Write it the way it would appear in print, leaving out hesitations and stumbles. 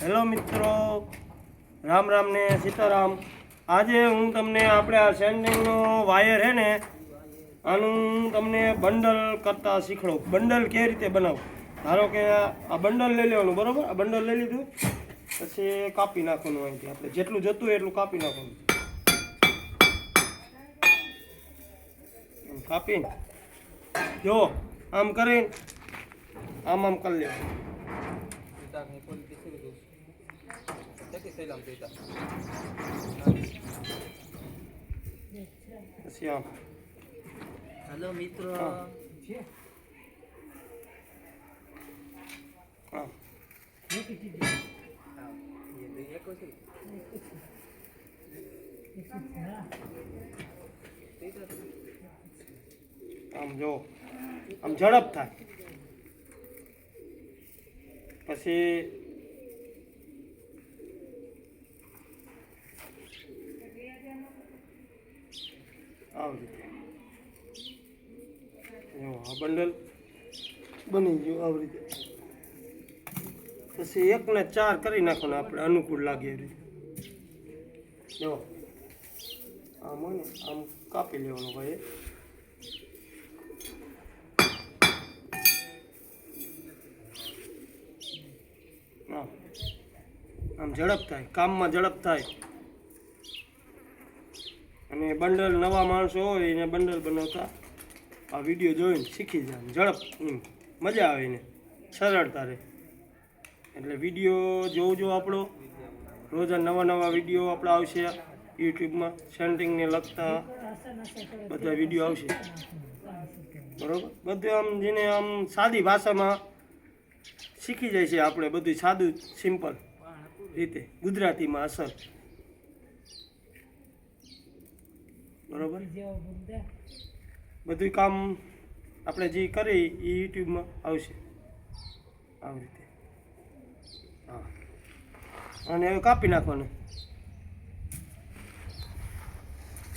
Hello મિત્રો, રામ રામ ને સીતારામ। આજે હું તમને આપણે આ સેન્ડિંગનો વાયર હે ને આનું તમને બંડલ કરતા શીખડું। બંડલ કેવી રીતે બનાવવું। ધારો કે આ બંડલ લઈ લેવાનું, બરાબર। આ બંડલ લઈ લીધું પછી કાપી નાખવાનું। અહીંથી આપણે જેટલું જતું હોય એટલું કાપી નાખવાનું। કાપીને જો આમ કરીને આમ કરી લેવાનું। हेलो मित्रों, આમ જો આમ ઝડપ થાય પછી આવી રીતે જો આ બંડલ બની ગયું આવી રીતે। પછી 1 ને 4 કરી નાખવાનું આપણે અનુકૂળ લાગે એવી રીતે। જો આમ હોય ને આમ કાપી લેવાનું ભાઈ। આમ ઝડપ થાય, કામમાં ઝડપ થાય। અને બંડલ નવા માણસો હોય એને બંડલ બનાવતા આ વિડીયો જોઈને શીખી જાય, ઝડપ મજા આવે એને, સરળતા રહે। એટલે વિડીયો જોજો આપણો, રોજ નવા વિડીયો આપણા આવશે યુટ્યુબમાં, સેન્ટિંગને લગતા બધા વિડીયો આવશે, બરાબર। બધું આમ જેને આમ સાદી ભાષામાં શીખી જાય છે આપણે, બધું સાદું સિમ્પલ રીતે ગુજરાતીમાં અસર, બરાબર। બધું કામ આપણે જે કરીએ એ યુટ્યુબમાં આવશે આવી રીતે। હા, અને હવે કાપી નાખવાનું।